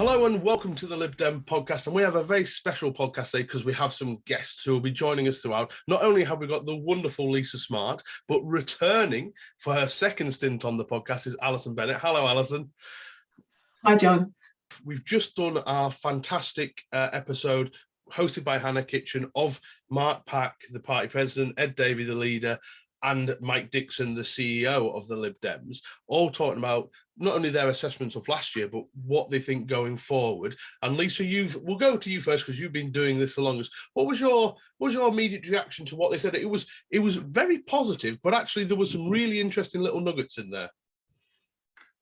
Hello and welcome to the Lib Dem Podcast, and we have a very special podcast today because we have some guests who will be joining us throughout. Not only have we got the wonderful Lisa Smart, but returning for her second stint on the podcast is Alison Bennett. Hello, Alison. Hi, John. We've just done our fantastic episode hosted by Hannah Kitchen of Mark Pack, the party president, Ed Davey, the leader, and Mike Dixon, the CEO of the Lib Dems, all talking about not only their assessments of last year, but what they think going forward. And Lisa, we'll go to you first because you've been doing this the longest. What was your immediate reaction to what they said? It was very positive, but actually there was some really interesting little nuggets in there.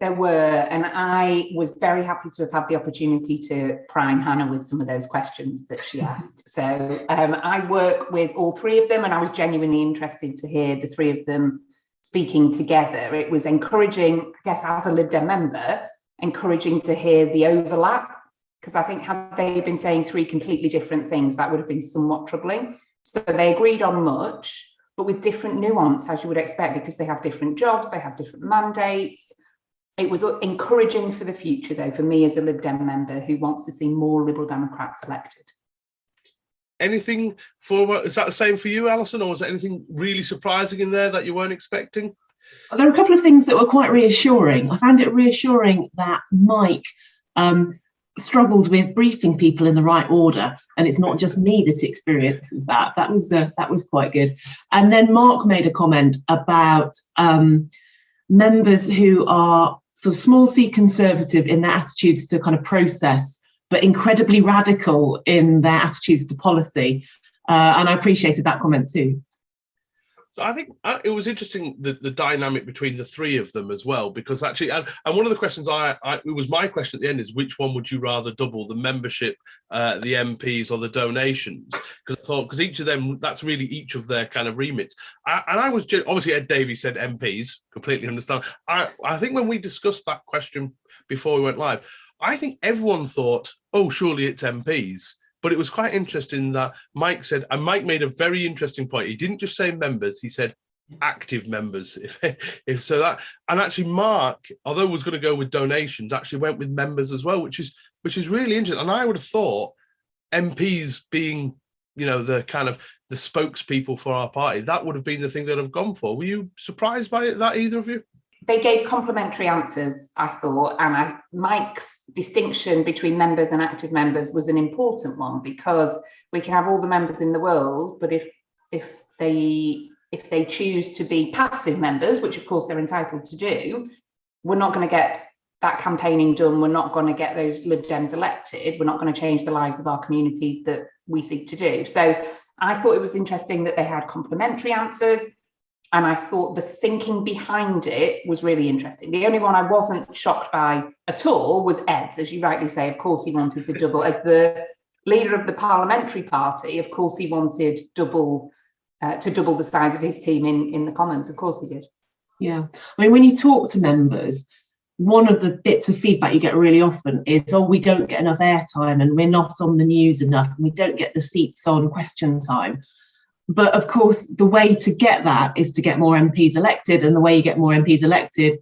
There were, and I was very happy to have had the opportunity to prime Hannah with some of those questions that she asked. So I work with all three of them, and I was genuinely interested to hear the three of them speaking together. It was encouraging, I guess, as a Lib Dem member, encouraging to hear the overlap, because I think had they been saying three completely different things, that would have been somewhat troubling. So they agreed on much, but with different nuance, as you would expect, because they have different jobs, they have different mandates. It was encouraging for the future, though, for me as a Lib Dem member who wants to see more Liberal Democrats elected. Anything is that the same for you, Alison, or was there anything really surprising in there that you weren't expecting? There are a couple of things that were quite reassuring. I found it reassuring that Mike struggles with briefing people in the right order, and it's not just me that experiences that. That was quite good. And then Mark made a comment about members who are sort of small c conservative in their attitudes to kind of process, but incredibly radical in their attitudes to policy. And I appreciated that comment too. So I think it was interesting, the dynamic between the three of them as well, because actually, and one of the questions it was my question at the end is, which one would you rather double, the membership, the MPs or the donations? Because each of them, that's really each of their kind of remits. And I was obviously, Ed Davey said MPs, completely understand. I think when we discussed that question before we went live, I think everyone thought, oh, surely it's MPs. But it was quite interesting that Mike said, and Mike made a very interesting point. He didn't just say members, he said active members. If so that, and actually Mark, although was going to go with donations, actually went with members as well, which is really interesting. And I would have thought MPs being, the kind of the spokespeople for our party, that would have been the thing that I've gone for. Were you surprised by it, that either of you? They gave complementary answers, I thought, and Mike's distinction between members and active members was an important one, because we can have all the members in the world, but if they choose to be passive members, which of course they're entitled to do, we're not going to get that campaigning done. We're not going to get those Lib Dems elected. We're not going to change the lives of our communities that we seek to do. So I thought it was interesting that they had complementary answers. And I thought the thinking behind it was really interesting. The only one I wasn't shocked by at all was Ed's, as you rightly say. Of course, he wanted to double. As the leader of the parliamentary party, of course, he wanted to double the size of his team in the Commons. Of course he did. Yeah. I mean, when you talk to members, one of the bits of feedback you get really often is, oh, we don't get enough airtime and we're not on the news enough and we don't get the seats on question time. But of course, the way to get that is to get more MPs elected. And the way you get more MPs elected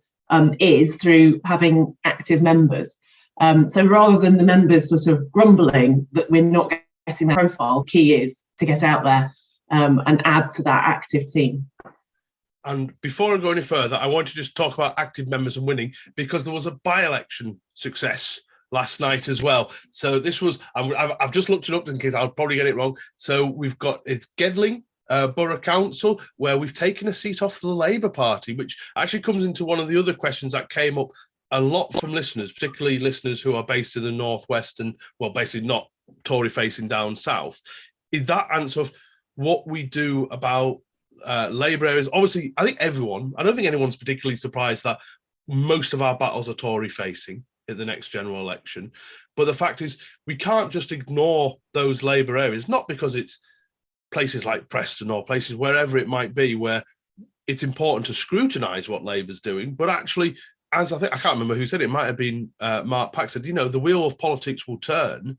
is through having active members. So rather than the members sort of grumbling that we're not getting their profile, key is to get out there and add to that active team. And before I go any further, I want to just talk about active members and winning, because there was a by-election success last night as well. So this was, I've just looked it up in case I'll probably get it wrong. So it's Gedling Borough Council, where we've taken a seat off the Labour Party, which actually comes into one of the other questions that came up a lot from listeners, particularly listeners who are based in the Northwest and, well, basically not Tory facing down south. Is that answer of what we do about Labour areas? Obviously, I don't think anyone's particularly surprised that most of our battles are Tory facing in the next general election. But the fact is, we can't just ignore those Labour areas, not because it's places like Preston or places wherever it might be where it's important to scrutinise what Labour's doing, but actually, as I can't remember who said it, might have been Mark Pack said, the wheel of politics will turn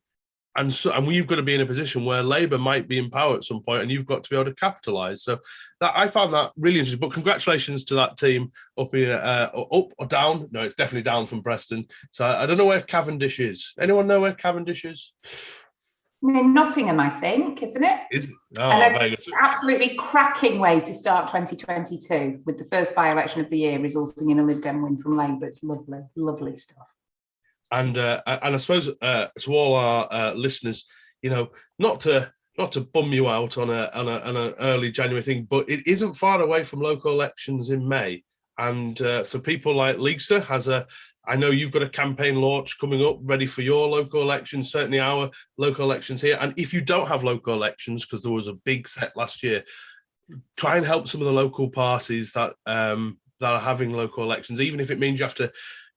and we've got to be in a position where Labour might be in power at some point, and you've got to be able to capitalise. So that I found that really interesting. But congratulations to that team up or down. No, it's definitely down from Preston. So I don't know where Cavendish is. Anyone know where Cavendish is? In Nottingham, I think, isn't it? Very good. Absolutely cracking way to start 2022 with the first by-election of the year resulting in a Lib Dem win from Labour. It's lovely, lovely stuff. And I suppose to all our listeners, not to bum you out on an early January thing, but it isn't far away from local elections in May, and so people like Lisa I know you've got a campaign launch coming up, ready for your local elections. Certainly our local elections here, and if you don't have local elections, because there was a big set last year, try and help some of the local parties that are having local elections, even if it means you have to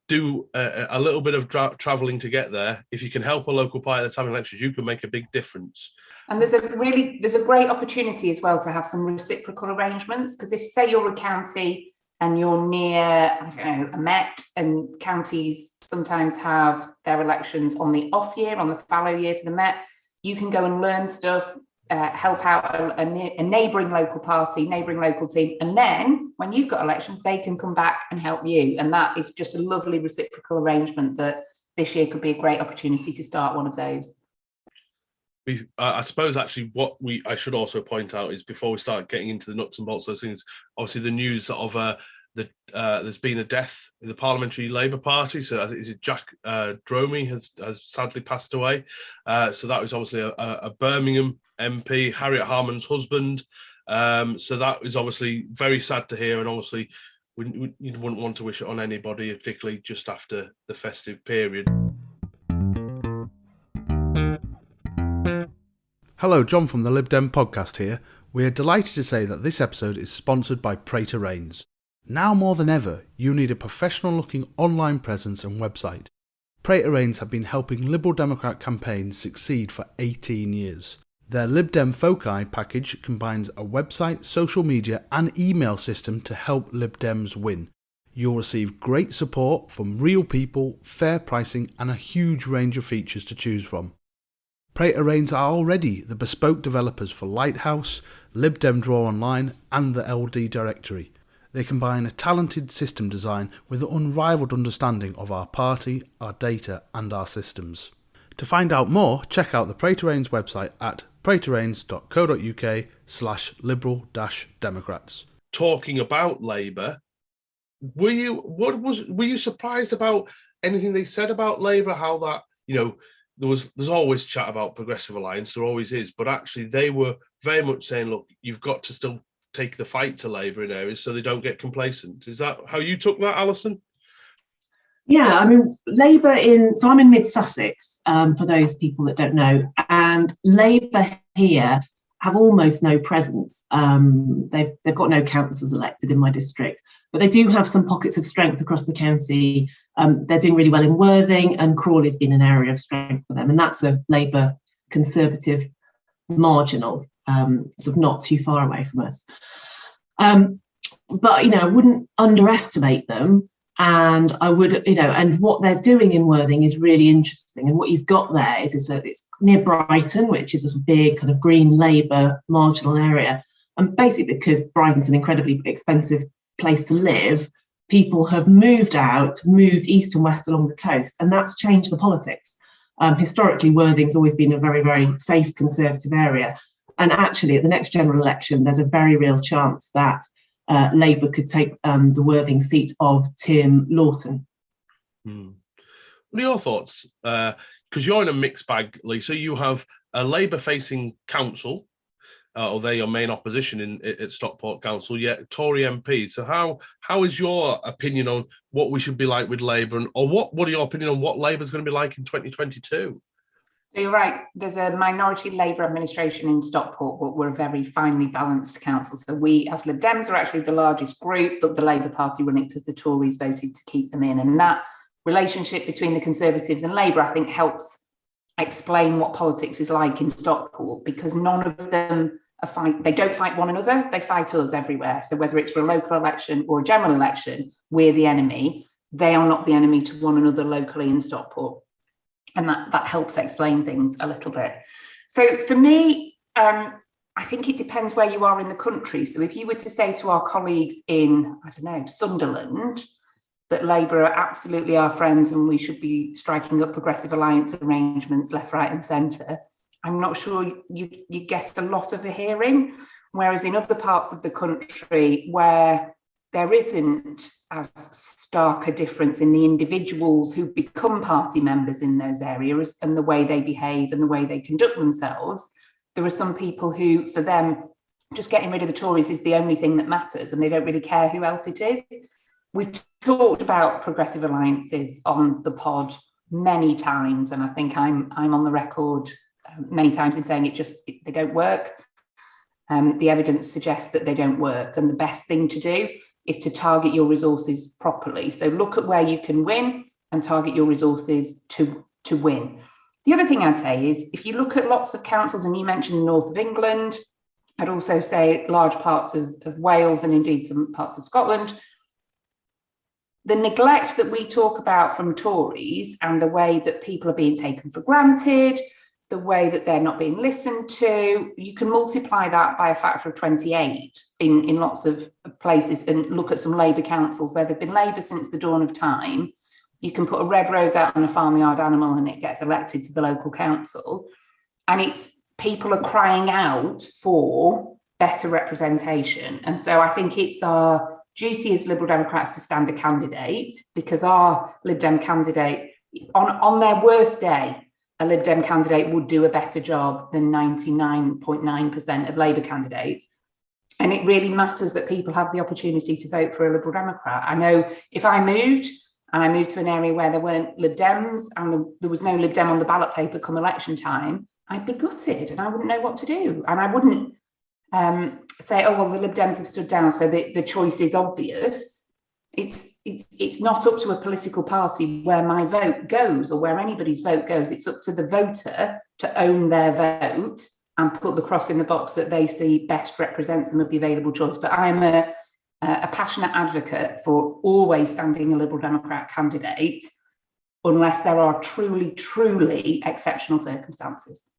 do a little bit of travelling to get there. If you can help a local party that's having elections, you can make a big difference. And there's a great opportunity as well to have some reciprocal arrangements, because if, say, you're a county and you're near, I don't know, a Met, and counties sometimes have their elections on the off year, on the fallow year for the Met, you can go and learn stuff, help out a neighbouring local party, neighbouring local team, and then when you've got elections, they can come back and help you. And that is just a lovely reciprocal arrangement that this year could be a great opportunity to start one of those. I suppose actually what I should also point out is, before we start getting into the nuts and bolts of those things, obviously the news of there's been a death in the Parliamentary Labour Party. So I think is it Jack Dromey has sadly passed away. So that was obviously a Birmingham MP, Harriet Harman's husband. So that is obviously very sad to hear, and obviously you wouldn't want to wish it on anybody, particularly just after the festive period. Hello, John from the Lib Dem Podcast here. We are delighted to say that this episode is sponsored by Pray to Reigns. Now more than ever, you need a professional-looking online presence and website. Pray to Reigns have been helping Liberal Democrat campaigns succeed for 18 years. Their Lib Dem Foci package combines a website, social media and email system to help Lib Dems win. You'll receive great support from real people, fair pricing and a huge range of features to choose from. Pray to Reigns are already the bespoke developers for Lighthouse, Lib Dem Draw Online and the LD Directory. They combine a talented system design with an unrivaled understanding of our party, our data and our systems. To find out more, check out the Pray to Reigns website at praytoreigns.co.uk/liberal-democrats. Talking about Labour, were you surprised about anything they said about Labour? How that, there's always chat about Progressive Alliance, there always is, but actually they were very much saying, look, you've got to still take the fight to Labour in areas so they don't get complacent. Is that how you took that, Alison? Yeah, I mean, Labour so I'm in mid-Sussex, for those people that don't know, and Labour here have almost no presence. They've got no councillors elected in my district, but they do have some pockets of strength across the county. They're doing really well in Worthing, and Crawley's been an area of strength for them, and that's a Labour Conservative marginal, sort of not too far away from us. But, I wouldn't underestimate them. And I would, and what they're doing in Worthing is really interesting. And what you've got there is it's near Brighton, which is this big kind of green Labour marginal area. And basically because Brighton's an incredibly expensive place to live, people have moved east and west along the coast, and that's changed the politics. Historically, Worthing's always been a very, very safe Conservative area. And actually, at the next general election, there's a very real chance that Labour could take the Worthing seat of Tim Lawton. What are your thoughts? Because you're in a mixed bag, Lisa. You have a Labour-facing council, or they're your main opposition at Stockport Council, yet Tory MP. So how is your opinion on what we should be like with Labour, or what are your opinion on what Labour's going to be like in 2022? So you're right, there's a minority Labour administration in Stockport, but we're a very finely balanced council. So we, as Lib Dems, are actually the largest group, but the Labour Party run it because the Tories voted to keep them in. And that relationship between the Conservatives and Labour, I think, helps explain what politics is like in Stockport, because none of them they don't fight one another, they fight us everywhere. So whether it's for a local election or a general election, we're the enemy. They are not the enemy to one another locally in Stockport. And that helps explain things a little bit. So for me, I think it depends where you are in the country. So if you were to say to our colleagues in, I don't know, Sunderland, that Labour are absolutely our friends and we should be striking up progressive alliance arrangements left, right and centre, I'm not sure you get a lot of a hearing. Whereas in other parts of the country where there isn't as stark a difference in the individuals who become party members in those areas and the way they behave and the way they conduct themselves, there are some people who, for them, just getting rid of the Tories is the only thing that matters and they don't really care who else it is. We've talked about progressive alliances on the pod many times, and I think I'm on the record many times in saying they don't work. The evidence suggests that they don't work, and the best thing to do is to target your resources properly. So look at where you can win and target your resources to win. The other thing I'd say is if you look at lots of councils, and you mentioned the north of England, I'd also say large parts of Wales and indeed some parts of Scotland, the neglect that we talk about from Tories and the way that people are being taken for granted, the way that they're not being listened to, you can multiply that by a factor of 28 in lots of places and look at some Labour councils where they've been Labour since the dawn of time. You can put a red rose out on a farmyard animal and it gets elected to the local council. And it's people are crying out for better representation. And so I think it's our duty as Liberal Democrats to stand a candidate, because our Lib Dem candidate, on their worst day, a Lib Dem candidate would do a better job than 99.9% of Labour candidates. And it really matters that people have the opportunity to vote for a Liberal Democrat. I know if I moved to an area where there weren't Lib Dems and there was no Lib Dem on the ballot paper come election time, I'd be gutted and I wouldn't know what to do. And I wouldn't say, oh, well, the Lib Dems have stood down, so the choice is obvious. It's not up to a political party where my vote goes or where anybody's vote goes. It's up to the voter to own their vote and put the cross in the box that they see best represents them of the available choice. But I'm a passionate advocate for always standing a Liberal Democrat candidate unless there are truly, truly exceptional circumstances.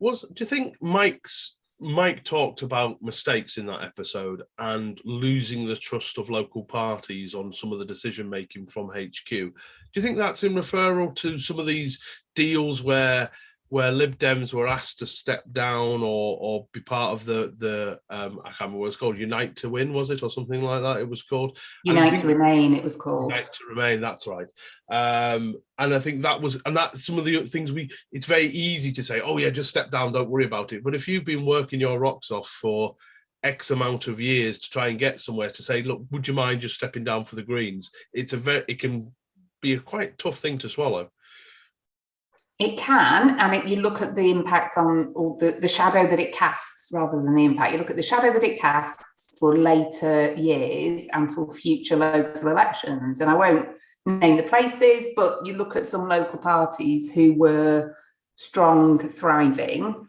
Do you think Mike talked about mistakes in that episode and losing the trust of local parties on some of the decision making from HQ? Do you think that's in referral to some of these deals where Lib Dems were asked to step down or be part of the I can't remember what it's called, Unite to Win, was it, or something like that? It was called Unite to Remain. It was called Unite to Remain. That's right. And I think that's some of the things it's very easy to say, oh yeah, just step down, don't worry about it. But if you've been working your rocks off for X amount of years to try and get somewhere, to say, look, would you mind just stepping down for the Greens? It can be a quite tough thing to swallow. It can, and you look at the impact on, or the shadow that it casts rather than the impact. You look at the shadow that it casts for later years and for future local elections. And I won't name the places, but you look at some local parties who were strong, thriving.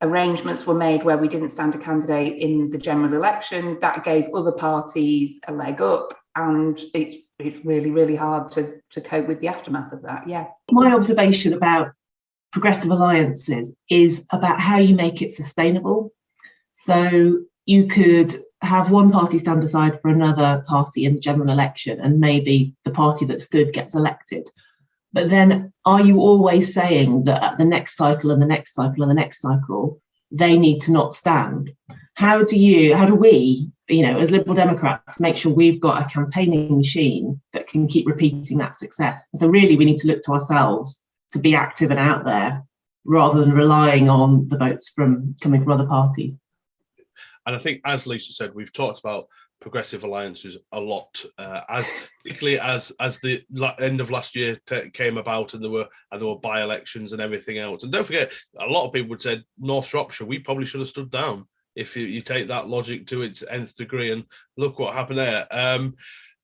Arrangements were made where we didn't stand a candidate in the general election. That gave other parties a leg up, and it's really, really hard to cope with the aftermath of that. Yeah. My observation about progressive alliances is about how you make it sustainable. So you could have one party stand aside for another party in the general election, and maybe the party that stood gets elected. But then are you always saying that at the next cycle and the next cycle and the next cycle, they need to not stand? How do we, as Liberal Democrats, make sure we've got a campaigning machine that can keep repeating that success? So really, we need to look to ourselves to be active and out there rather than relying on the votes coming from other parties. And I think, as Lisa said, we've talked about progressive alliances a lot, particularly as the end of last year came about, and there were by-elections and everything else. And don't forget, a lot of people would say North Shropshire, we probably should have stood down if you take that logic to its nth degree, and look what happened there.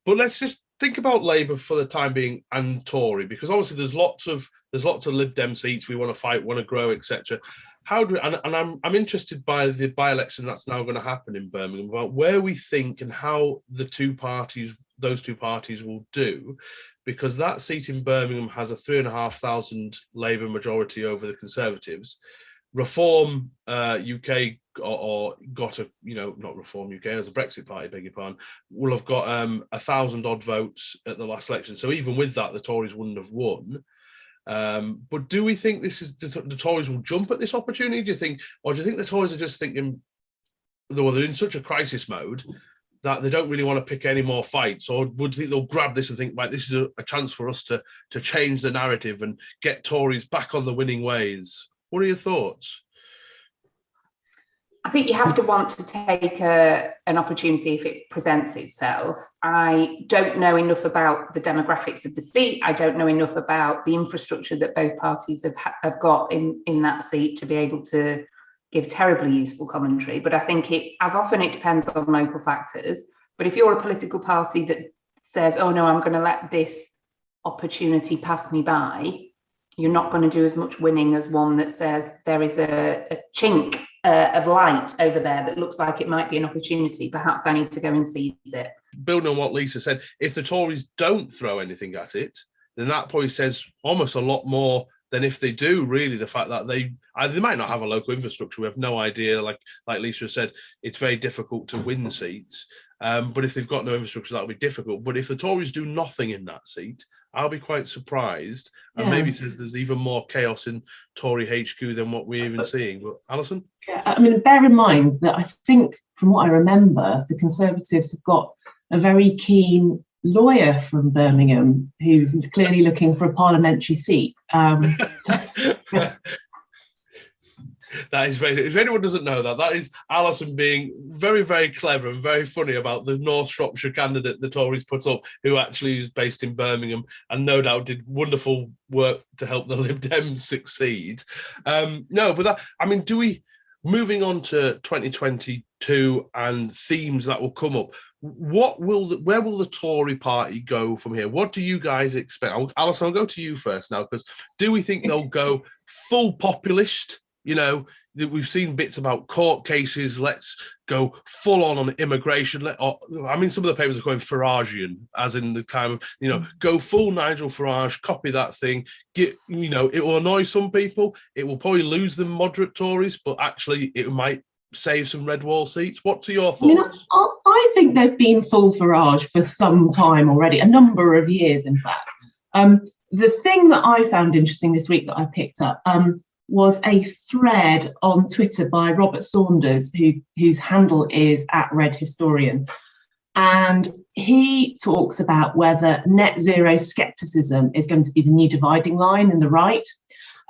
But let's just think about Labour for the time being and Tory, because obviously there's lots of Lib Dem seats we want to fight, want to grow, etc. I'm interested by the by-election that's now going to happen in Birmingham, about where we think and how the two parties those two parties will do, because that seat in Birmingham has a 3,500 Labour majority over the Conservatives. Reform UK or got a, not Reform UK, as a Brexit party, beg your pardon, will have got 1,000 odd votes at the last election. So even with that, the Tories wouldn't have won. But do we think this is the Tories will jump at this opportunity? Do you think the Tories are just thinking, well, they're in such a crisis mode that they don't really want to pick any more fights, or would you think they'll grab this and think, right, this is a chance for us to change the narrative and get Tories back on the winning ways? What are your thoughts? I think you have to want to take an opportunity if it presents itself. I don't know enough about the demographics of the seat. I don't know enough about the infrastructure that both parties have got in that seat to be able to give terribly useful commentary. But I think as often it depends on local factors. But if you're a political party that says, oh no, I'm going to let this opportunity pass me by, you're not going to do as much winning as one that says there is a chink of light over there that looks like it might be an opportunity. Perhaps I need to go and seize it. Building on what Lisa said, if the Tories don't throw anything at it, then that probably says almost a lot more than if they do. Really, the fact that they might not have a local infrastructure, we have no idea. Like Lisa said, it's very difficult to win seats. But if they've got no infrastructure, that'll be difficult. But if the Tories do nothing in that seat, I'll be quite surprised. And maybe says there's even more chaos in Tory HQ than what we're even seeing. But Alison? Yeah, I mean, bear in mind that I think, from what I remember, the Conservatives have got a very keen lawyer from Birmingham who's clearly looking for a parliamentary seat. That is very, if anyone doesn't know that is Alison being very, very clever and very funny about the North Shropshire candidate the Tories put up, who actually is based in Birmingham and no doubt did wonderful work to help the Lib Dem succeed. Moving on to 2022 and themes that will come up, where will the Tory party go from here? What do you guys expect? Alison, I'll go to you first now, because do we think they'll go full populist? We've seen bits about court cases. Let's go full on immigration. Some of the papers are going Faragean, as in the time of, go full Nigel Farage, copy that thing. It will annoy some people. It will probably lose them moderate Tories, but actually it might save some red wall seats. What's your thoughts? I think they've been full Farage for some time already, a number of years, in fact. The thing that I found interesting this week that I picked up, was a thread on Twitter by Robert Saunders, whose handle is @RedHistorian. And he talks about whether net zero scepticism is going to be the new dividing line in the right.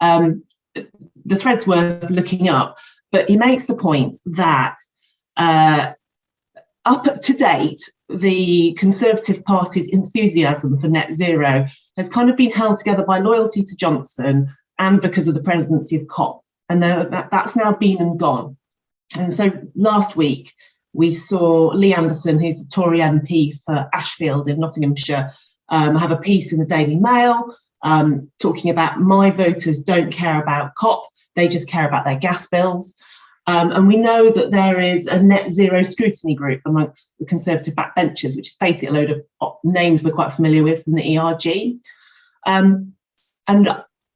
The thread's worth looking up, but he makes the point that up to date, the Conservative Party's enthusiasm for net zero has kind of been held together by loyalty to Johnson and because of the presidency of COP. And that's now been and gone. And so last week, we saw Lee Anderson, who's the Tory MP for Ashfield in Nottinghamshire, have a piece in the Daily Mail talking about my voters don't care about COP, they just care about their gas bills. And we know that there is a net zero scrutiny group amongst the Conservative backbenchers, which is basically a load of names we're quite familiar with from the ERG. And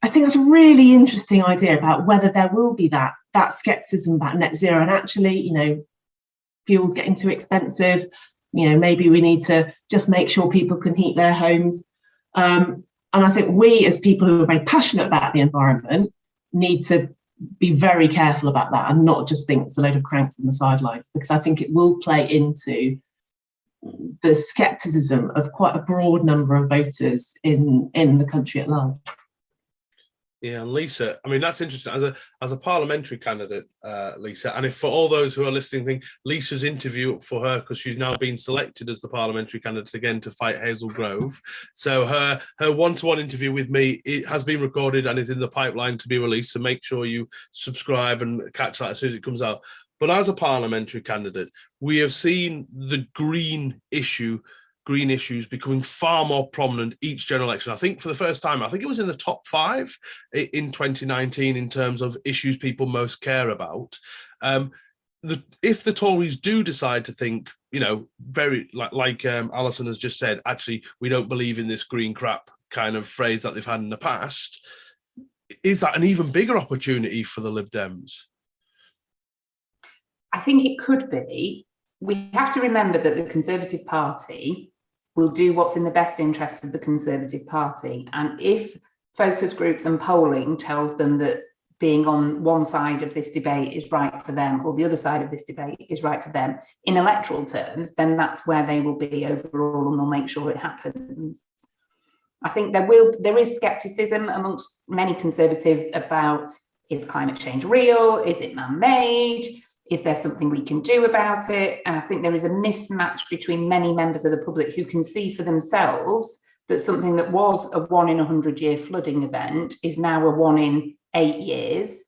I think that's a really interesting idea about whether there will be that scepticism about net zero. And actually, fuel's getting too expensive. Maybe we need to just make sure people can heat their homes. And I think we, as people who are very passionate about the environment, need to be very careful about that and not just think it's a load of cranks on the sidelines, because I think it will play into the scepticism of quite a broad number of voters in the country at large. Yeah, and Lisa, that's interesting. As a parliamentary candidate, Lisa, and if for all those who are listening, think Lisa's interview for her, because she's now been selected as the parliamentary candidate again to fight Hazel Grove. So her one-to-one interview with me, it has been recorded and is in the pipeline to be released. So make sure you subscribe and catch that as soon as it comes out. But as a parliamentary candidate, we have seen the green issues becoming far more prominent each general election. I think for the first time, I think it was in the top 5 in 2019 in terms of issues people most care about. If the Tories do decide to think very like Alison has just said, actually, we don't believe in this green crap kind of phrase that they've had in the past. Is that an even bigger opportunity for the Lib Dems? I think it could be. We have to remember that the Conservative Party will do what's in the best interest of the Conservative Party. And if focus groups and polling tells them that being on one side of this debate is right for them, or the other side of this debate is right for them in electoral terms, then that's where they will be overall, and they'll make sure it happens. I think there is scepticism amongst many Conservatives about, is climate change real? Is it man-made? Is there something we can do about it? And I think there is a mismatch between many members of the public who can see for themselves that something that was a 1 in 100-year flooding event is now a 1 in 8 years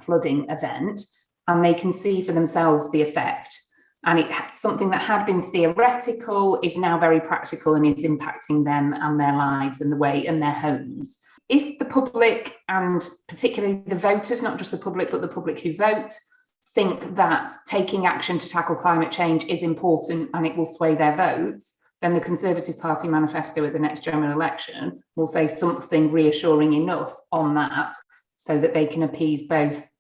flooding event, and they can see for themselves the effect. And something that had been theoretical is now very practical and is impacting them and their lives and the way and their homes. If the public, and particularly the voters, not just the public, but the public who vote, think that taking action to tackle climate change is important and it will sway their votes, then the Conservative Party manifesto at the next general election will say something reassuring enough on that so that they can appease both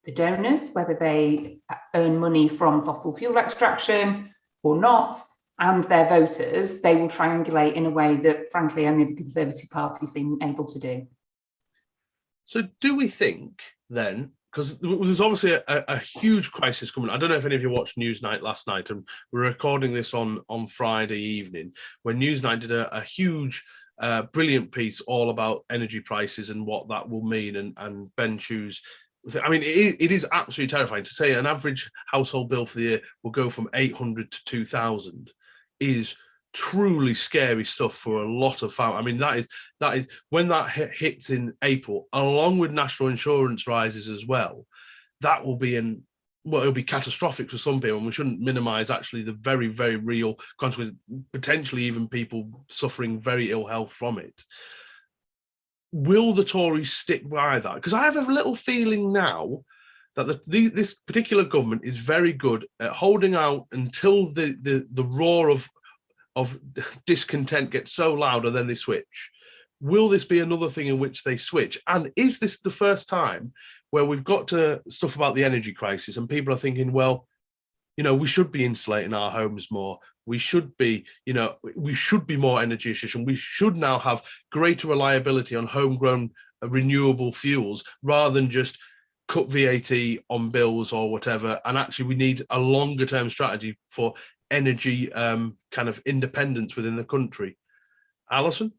the donors, whether they earn money from fossil fuel extraction or not, and their voters. They will triangulate in a way that, frankly, only the Conservative Party seem able to do. So do we think then, because there's obviously a huge crisis coming. I don't know if any of you watched Newsnight last night, and we're recording this on Friday evening, when Newsnight did a huge, brilliant piece all about energy prices and what that will mean. And Ben Chew's, I mean, it is absolutely terrifying to say an average household bill for the year will go from 800 to 2,000 is truly scary stuff for a lot of families. I mean, that is when that hits in April, along with national insurance rises as well, that will be it'll be catastrophic for some people, and we shouldn't minimize actually the very, very real consequences, potentially even people suffering very ill health from it. Will the Tories stick by that? Because I have a little feeling now that this particular government is very good at holding out until the roar of discontent gets so loud and then they switch. Will this be another thing in which they switch? And is this the first time where we've got to stuff about the energy crisis and people are thinking, well, we should be insulating our homes more. We should be, we should be more energy efficient. We should now have greater reliability on homegrown renewable fuels rather than just cut VAT on bills or whatever. And actually, we need a longer term strategy for energy kind of independence within the country. Alison?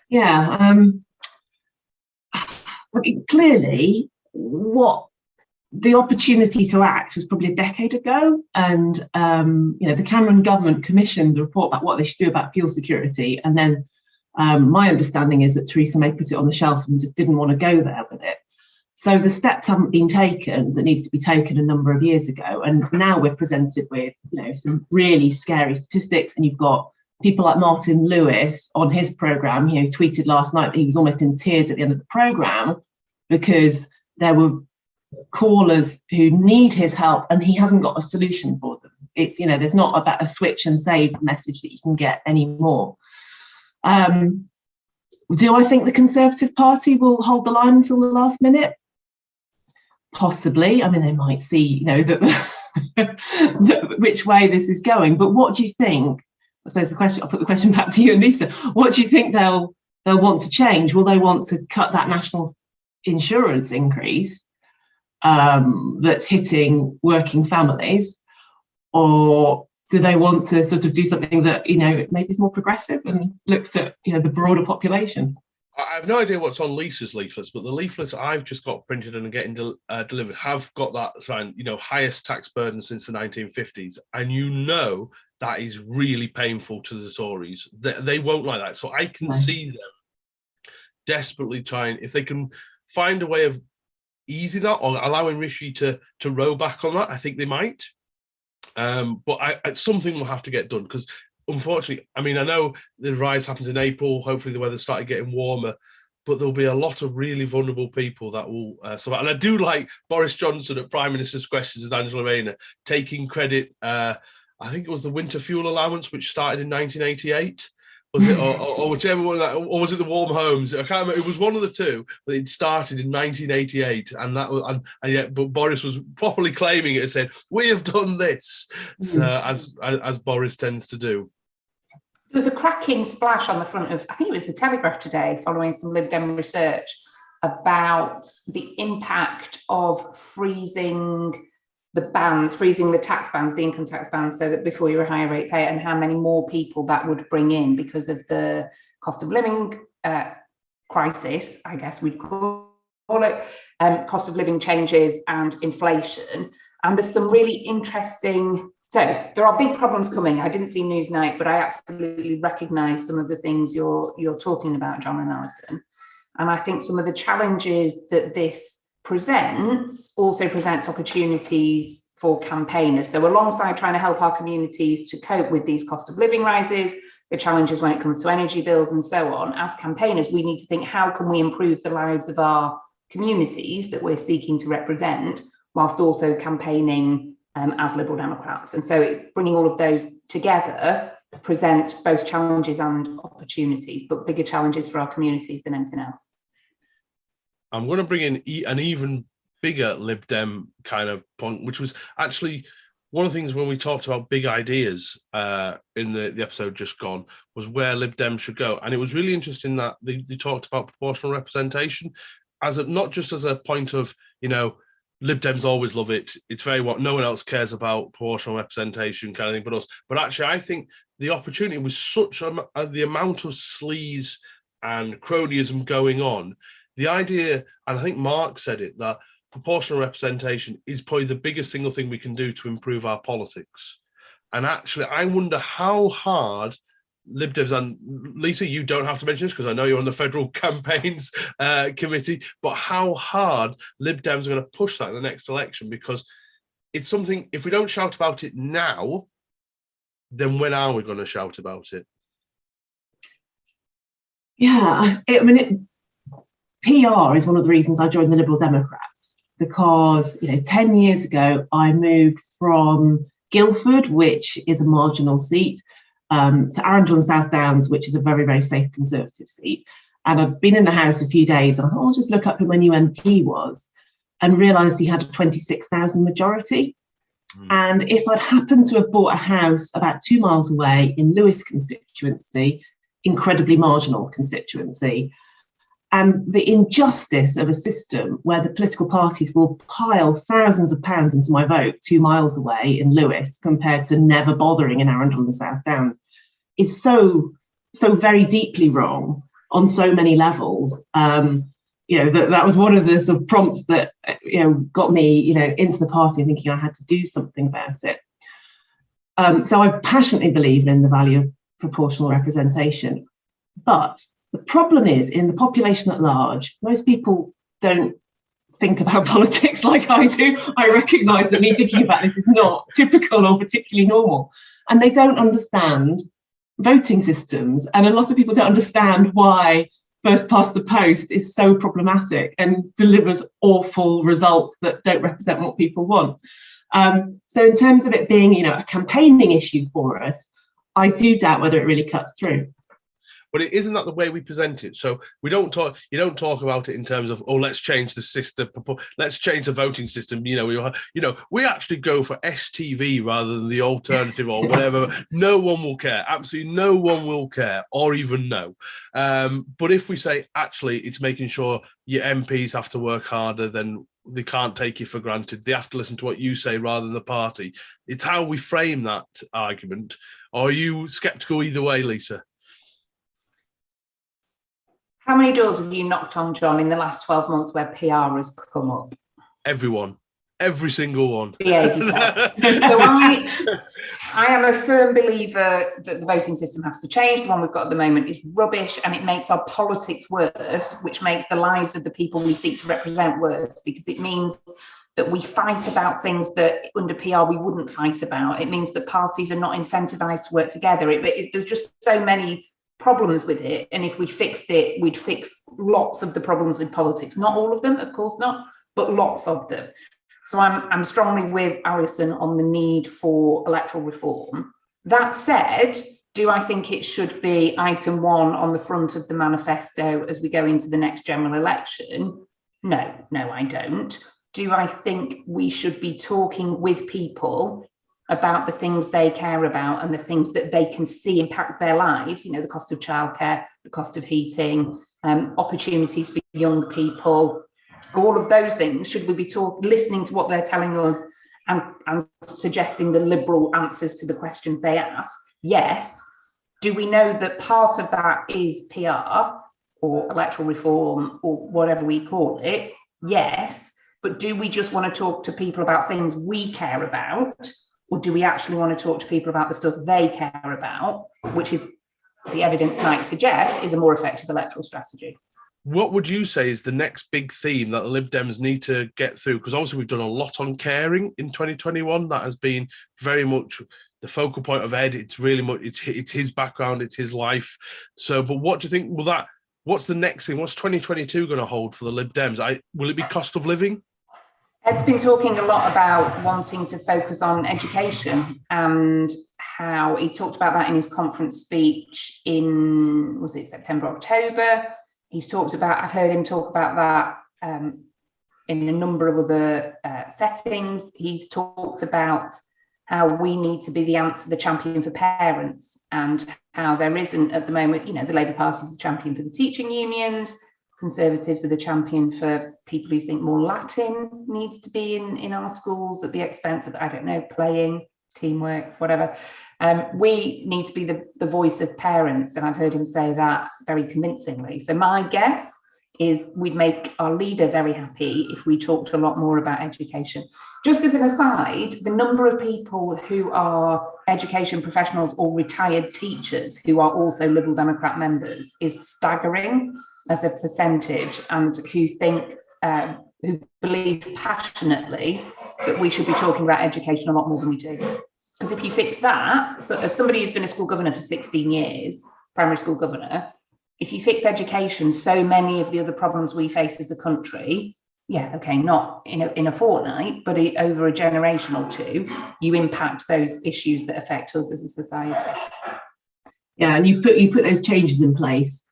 Yeah, I mean, clearly what the opportunity to act was probably a decade ago, and the Cameron government commissioned the report about what they should do about fuel security, and then my understanding is that Theresa May put it on the shelf and just didn't want to go there with it. So the steps haven't been taken that needs to be taken a number of years ago, and now we're presented with some really scary statistics. And you've got people like Martin Lewis on his programme, tweeted last night that he was almost in tears at the end of the programme because there were callers who need his help and he hasn't got a solution for them. It's there's not about a switch and save message that you can get anymore. Do I think the Conservative Party will hold the line until the last minute? Possibly. I mean, they might see, which way this is going. But what do you think? I suppose I'll put the question back to you and Lisa. What do you think they'll want to change? Will they want to cut that national insurance increase that's hitting working families, or do they want to sort of do something that maybe is more progressive and looks at the broader population? I have no idea what's on Lisa's leaflets, but the leaflets I've just got printed and getting delivered have got that sign, highest tax burden since the 1950s, and that is really painful to the Tories. They won't like that, so I can see them desperately trying, if they can find a way of easing that or allowing Rishi to row back on that. I think they might. But something will have to get done, because unfortunately, I mean, I know the rise happens in April. Hopefully the weather started getting warmer. but there'll be a lot of really vulnerable people that will survive. And I do like Boris Johnson at Prime Minister's Questions with Angela Rayner taking credit. I think it was the winter fuel allowance, which started in 1988. Was it, or whichever one that, or was it the warm homes? I can't remember. It was one of the two, but it started in 1988, and that was, and yet, but Boris was properly claiming it and said, "We have done this," as Boris tends to do. There was a cracking splash on the front of, I think it was the Telegraph today, following some Lib Dem research about the impact of freezing the tax bands, the income tax bands, so that before you're a higher rate payer, and how many more people that would bring in because of the cost of living crisis, I guess we'd call it, cost of living changes and inflation. And there's some really interesting, so there are big problems coming. I didn't see Newsnight, but I absolutely recognise some of the things you're talking about, John and Alison. And I think some of the challenges that this also presents opportunities for campaigners. So alongside trying to help our communities to cope with these cost of living rises, the challenges when it comes to energy bills and so on, as campaigners, we need to think, how can we improve the lives of our communities that we're seeking to represent, whilst also campaigning as Liberal Democrats? And so bringing all of those together presents both challenges and opportunities, but bigger challenges for our communities than anything else. I'm going to bring in an even bigger Lib Dem kind of point, which was actually one of the things when we talked about big ideas in the episode just gone, was where Lib Dem should go. And it was really interesting that they talked about proportional representation as not just as a point of, Lib Dems always love it. It's very what no one else cares about, proportional representation kind of thing but us. But actually, I think the opportunity was such the amount of sleaze and cronyism going on. The idea, and I think Mark said it, that proportional representation is probably the biggest single thing we can do to improve our politics. And actually, I wonder how hard Lib Dems, and Lisa, you don't have to mention this because I know you're on the federal campaigns committee, but how hard Lib Dems are going to push that in the next election, because it's something, if we don't shout about it now, then when are we going to shout about it? Yeah, PR is one of the reasons I joined the Liberal Democrats, because 10 years ago I moved from Guildford, which is a marginal seat, to Arundel and South Downs, which is a very, very safe Conservative seat. And I've been in the House a few days, and I thought, I'll just look up who my new MP was, and realised he had a 26,000 majority. And if I'd happened to have bought a house about 2 miles away in Lewis constituency, incredibly marginal constituency, and the injustice of a system where the political parties will pile thousands of pounds into my vote 2 miles away in Lewis compared to never bothering in Arundel and South Downs is so very deeply wrong on so many levels. That was one of the sort of prompts that got me into the party, thinking I had to do something about it. So I passionately believe in the value of proportional representation, but the problem is, in the population at large, most people don't think about politics like I do. I recognise that me thinking about this is not typical or particularly normal. And they don't understand voting systems. And a lot of people don't understand why first past the post is so problematic and delivers awful results that don't represent what people want. So in terms of it being, a campaigning issue for us, I do doubt whether it really cuts through. But it isn't that the way we present it. So you don't talk about it in terms of, let's change the system, let's change the voting system. We actually go for STV rather than the alternative or whatever. No one will care. Absolutely no one will care or even know. But if we say, actually, it's making sure your MPs have to work harder, then they can't take you for granted. They have to listen to what you say rather than the party. It's how we frame that argument. Or are you sceptical either way, Lisa? How many doors have you knocked on, John, in the last 12 months where PR has come up? Everyone. Every single one. Behave yourself. So I am a firm believer that the voting system has to change. The one we've got at the moment is rubbish, and it makes our politics worse, which makes the lives of the people we seek to represent worse, because it means that we fight about things that under PR we wouldn't fight about. It means that parties are not incentivized to work together. There's just so many problems with it, and if we fixed it, we'd fix lots of the problems with politics. Not all of them, of course not, but lots of them. So I'm strongly with Alison on the need for electoral reform. That said, do I think it should be item 1 on the front of the manifesto as we go into the next general election? No, I don't. Do I think we should be talking with people about the things they care about and the things that they can see impact their lives? You know, the cost of childcare, the cost of heating, opportunities for young people, all of those things. Should we be listening to what they're telling us and suggesting the liberal answers to the questions they ask? Yes. Do we know that part of that is PR or electoral reform or whatever we call it? Yes. But do we just want to talk to people about things we care about? Or do we actually want to talk to people about the stuff they care about, which is, the evidence might suggest, is a more effective electoral strategy? What would you say is the next big theme that the Lib Dems need to get through? Because obviously we've done a lot on caring in 2021. That has been very much the focal point of Ed. It's really much, it's his background, it's his life. So, but what do you think, what's the next thing? What's 2022 going to hold for the Lib Dems? Will it be cost of living? Ed's been talking a lot about wanting to focus on education, and how he talked about that in his conference speech in, was it September, October? He's talked about, I've heard him talk about that in a number of other settings. He's talked about how we need to be the champion for parents, and how there isn't at the moment, you know, the Labour Party is the champion for the teaching unions, Conservatives are the champion for people who think more Latin needs to be in our schools at the expense of, I don't know, playing, teamwork, whatever. We need to be the voice of parents, and I've heard him say that very convincingly. So my guess is we'd make our leader very happy if we talked a lot more about education. Just as an aside, the number of people who are education professionals or retired teachers who are also Liberal Democrat members is staggering as a percentage, and who believe passionately that we should be talking about education a lot more than we do. Because if you fix that, so as somebody who's been a school governor for 16 years, primary school governor, if you fix education, so many of the other problems we face as a country, not in a fortnight, but over a generation or two, you impact those issues that affect us as a society. Yeah, and you put those changes in place,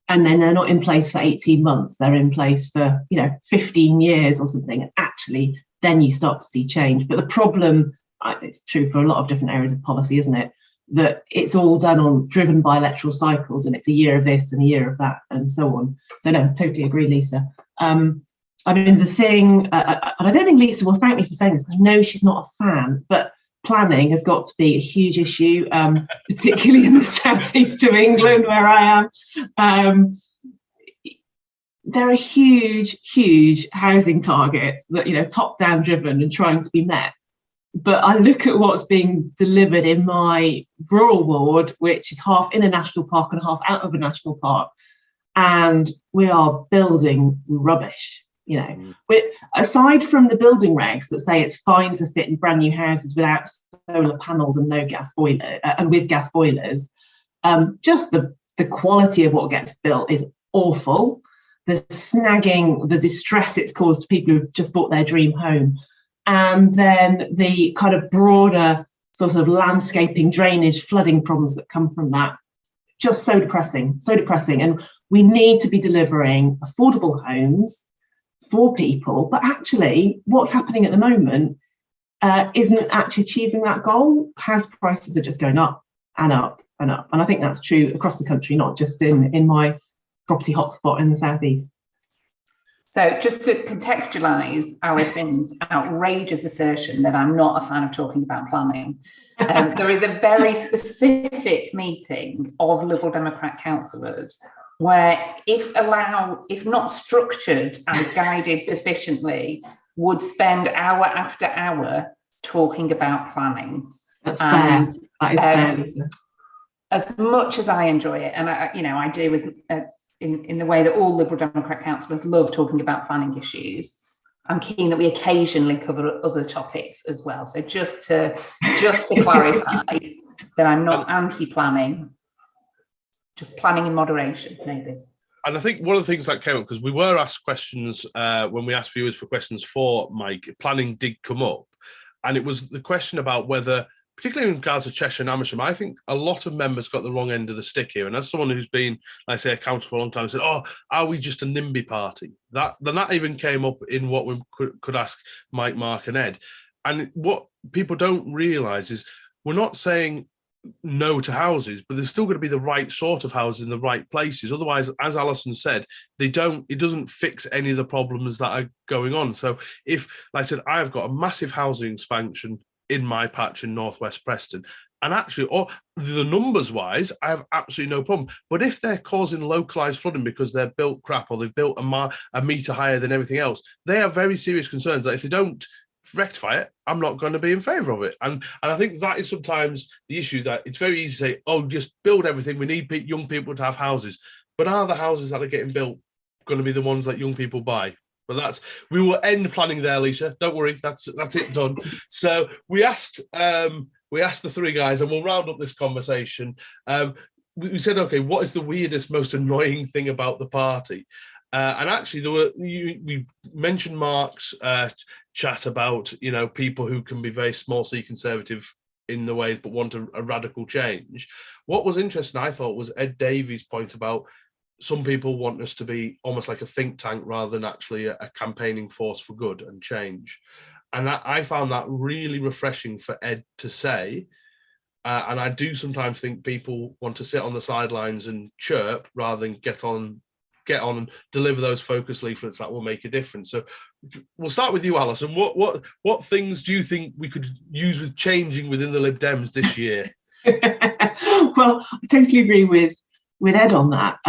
and then they're not in place for 18 months, they're in place for 15 years or something, and actually then you start to see change. But the problem, it's true for a lot of different areas of policy, isn't it, that it's all driven by electoral cycles, and it's a year of this and a year of that and so on. So no, totally agree, Lisa. The thing, and I don't think Lisa will thank me for saying this, I know she's not a fan, but planning has got to be a huge issue, particularly in the southeast of England where I am. There are huge housing targets that, top-down driven and trying to be met. But I look at what's being delivered in my rural ward, which is half in a national park and half out of a national park, and we are building rubbish. Aside from the building regs that say it's fine to fit in brand new houses without solar panels and no gas boiler and with gas boilers, just the quality of what gets built is awful. The snagging, the distress it's caused to people who've just bought their dream home. And then the kind of broader sort of landscaping, drainage, flooding problems that come from that, just so depressing. And we need to be delivering affordable homes for people. But actually, what's happening at the moment isn't actually achieving that goal. House prices are just going up and up and up. And I think that's true across the country, not just in my property hotspot in the southeast. So just to contextualise Alison's outrageous assertion that I'm not a fan of talking about planning, there is a very specific meeting of Liberal Democrat councillors where, if not structured and guided sufficiently, would spend hour after hour talking about planning. That's fair. That is fair, Lisa. As much as I enjoy it, and I do as in the way that all Liberal Democrat councillors love talking about planning issues, I'm keen that we occasionally cover other topics as well. So just to clarify that I'm not anti-planning. just planning in moderation, maybe. And I think one of the things that came up, because we were asked questions when we asked viewers for questions for Mike, planning did come up. And it was the question about whether, particularly in regards to Cheshire and Amersham, I think a lot of members got the wrong end of the stick here. And as someone who's been, like I say, a council for a long time, said, "Oh, are we just a NIMBY party?" That even came up in what we could ask Mike, Mark, and Ed. And what people don't realise is we're not saying no to houses, but there's still going to be the right sort of houses in the right places. Otherwise, as Alison said, it doesn't fix any of the problems that are going on. So if, like I said, I've got a massive housing expansion in my patch in northwest Preston, and actually, or the numbers wise, I have absolutely no problem. But if they're causing localized flooding because they're built crap or they've built a metre higher than everything else, they have very serious concerns that if they don't rectify it, I'm not going to be in favour of it. And I think that is sometimes the issue, that it's very easy to say, oh, just build everything. We need young people to have houses. But are the houses that are getting built going to be the ones that young people buy? But we will end planning there, Lisa. Don't worry, that's it done. So we asked the three guys, and we'll round up this conversation. We said, okay, what is the weirdest, most annoying thing about the party? And actually, we mentioned Mark's chat about, people who can be very small C conservative in the ways, but want a radical change. What was interesting, I thought, was Ed Davies' point about some people want us to be almost like a think tank rather than actually a campaigning force for good and change. And I found that really refreshing for Ed to say. And I do sometimes think people want to sit on the sidelines and chirp rather than get on and deliver those focus leaflets that will make a difference. So we'll start with you, Alison. What things do you think we could use with changing within the Lib Dems this year? Well, I totally agree with Ed on that.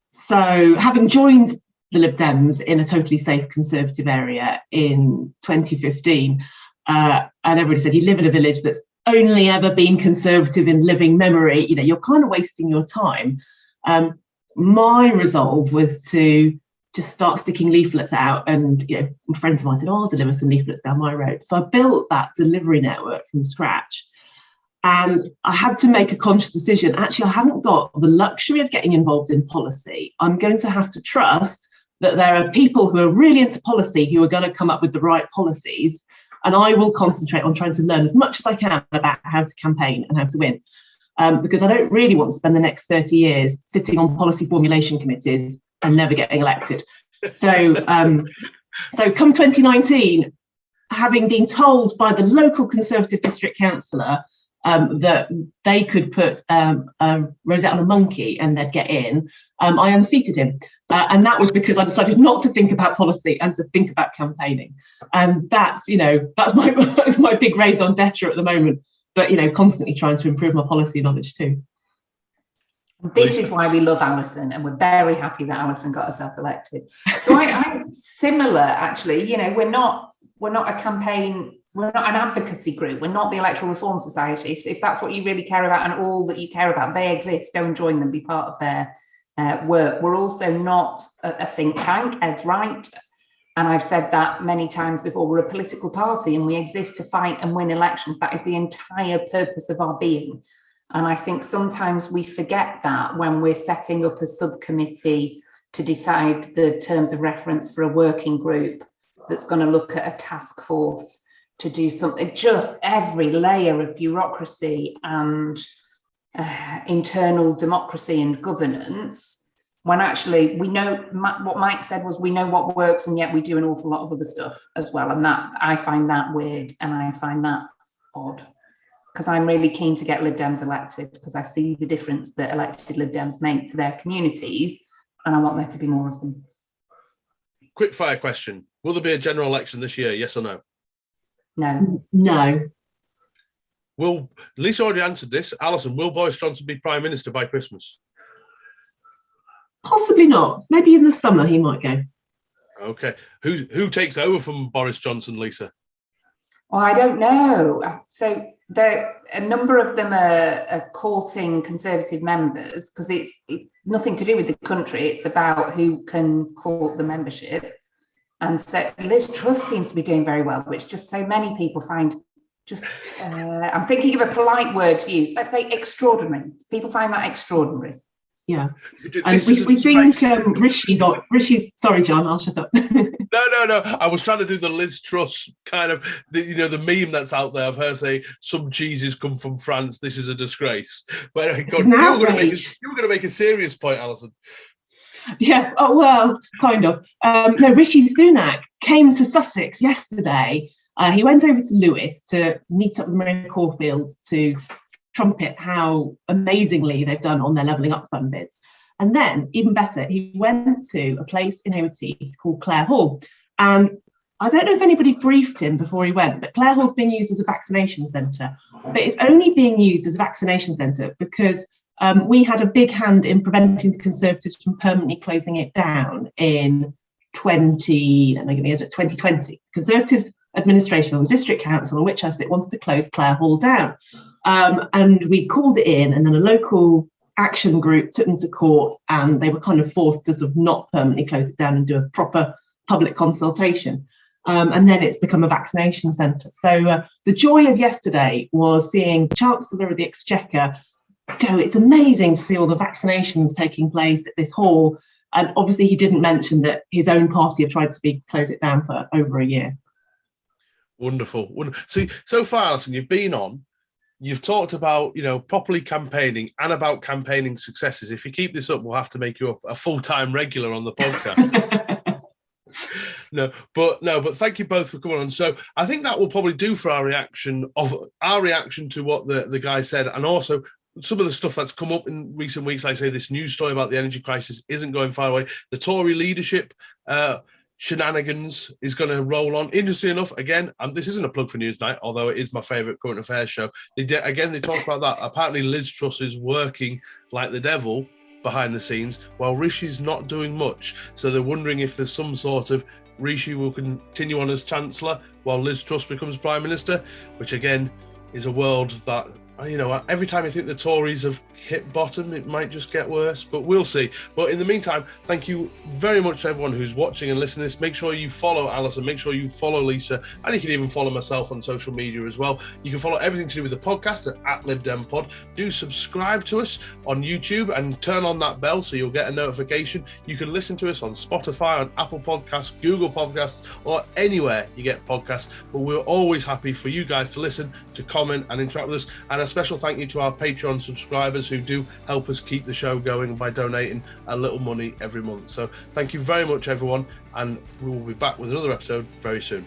So having joined the Lib Dems in a totally safe conservative area in 2015, and everybody said, you live in a village that's only ever been conservative in living memory, you're kind of wasting your time. My resolve was to just start sticking leaflets out, and friends of mine said, I'll deliver some leaflets down my road. So I built that delivery network from scratch, and I had to make a conscious decision. Actually, I haven't got the luxury of getting involved in policy. I'm going to have to trust that there are people who are really into policy who are going to come up with the right policies, and I will concentrate on trying to learn as much as I can about how to campaign and how to win. Because I don't really want to spend the next 30 years sitting on policy formulation committees and never getting elected. So come 2019, having been told by the local Conservative district councillor that they could put a rosette on a monkey and they'd get in, I unseated him. And that was because I decided not to think about policy and to think about campaigning. And that's my big raison d'etre at the moment. But, constantly trying to improve my policy knowledge too. This is why we love Alison, and we're very happy that Alison got herself elected. So I'm similar, actually. We're not a campaign, we're not an advocacy group, we're not the Electoral Reform Society. If that's what you really care about and all that you care about, they exist. Go and join them, be part of their work. We're also not a think tank, Ed's right. And I've said that many times before. We're a political party and we exist to fight and win elections. That is the entire purpose of our being. And I think sometimes we forget that when we're setting up a subcommittee to decide the terms of reference for a working group that's going to look at a task force to do something. Just every layer of bureaucracy and internal democracy and governance, when actually we know what Mike said was we know what works, and yet we do an awful lot of other stuff as well. And that I find that weird and I find that odd, because I'm really keen to get Lib Dems elected, because I see the difference that elected Lib Dems make to their communities, and I want there to be more of them. Quick fire question. Will there be a general election this year? Yes or no? No. Lisa already answered this. Alison, will Boris Johnson be Prime Minister by Christmas? Possibly not. Maybe in the summer he might go. Okay. Who takes over from Boris Johnson, Lisa? Well, I don't know. So a number of them are courting Conservative members, because it's nothing to do with the country. It's about who can court the membership. And so Liz Truss seems to be doing very well, which just so many people find just, I'm thinking of a polite word to use. Let's say extraordinary. People find that extraordinary. Yeah. And we think Rishi's, sorry, John, I'll shut up. No. I was trying to do the Liz Truss kind of, the meme that's out there of her saying, some cheeses come from France, this is a disgrace. But anyway, God, you were going to make a serious point, Alison. Yeah, oh, well, kind of. No, Rishi Sunak came to Sussex yesterday. He went over to Lewis to meet up with Maria Caulfield to trumpet how amazingly they've done on their Levelling Up Fund bids. And then, even better, he went to a place in Hayward Heath called Clare Hall. And I don't know if anybody briefed him before he went, but Clare Hall's being used as a vaccination centre. But it's only being used as a vaccination centre because we had a big hand in preventing the Conservatives from permanently closing it down in 2020. Conservative administration on the district council on which I sit wanted to close Clare Hall down. And we called it in, and then a local action group took them to court, and they were kind of forced to sort of not permanently close it down and do a proper public consultation. And then it's become a vaccination centre. So the joy of yesterday was seeing the Chancellor of the Exchequer go, it's amazing to see all the vaccinations taking place at this hall. And obviously he didn't mention that his own party have tried to close it down for over a year. Wonderful. See, so far, Alison, you've been on, you've talked about, properly campaigning and about campaigning successes. If you keep this up, we'll have to make you a full-time regular on the podcast. No, but thank you both for coming on. So I think that will probably do for our reaction to what the guy said, and also some of the stuff that's come up in recent weeks. Like I say, this news story about the energy crisis isn't going far away. The Tory leadership shenanigans is going to roll on. Interesting enough, again, and this isn't a plug for Newsnight, although it is my favourite current affairs show. They talk about that. Apparently Liz Truss is working like the devil behind the scenes while Rishi's not doing much. So they're wondering if there's some sort of Rishi will continue on as Chancellor while Liz Truss becomes Prime Minister, which again is a world that, every time you think the Tories have hit bottom, it might just get worse, but we'll see. But in the meantime, thank you very much to everyone who's watching and listening to this. Make sure you follow Alison, make sure you follow Lisa, and you can even follow myself on social media as well. You can follow everything to do with the podcast at Lib Dem Pod. Do subscribe to us on YouTube and turn on that bell so you'll get a notification. You can listen to us on Spotify, on Apple Podcasts, Google Podcasts, or anywhere you get podcasts. But we're always happy for you guys to listen, to comment and interact with us. And a special thank you to our Patreon subscribers who do help us keep the show going by donating a little money every month. So thank you very much, everyone, and we will be back with another episode very soon.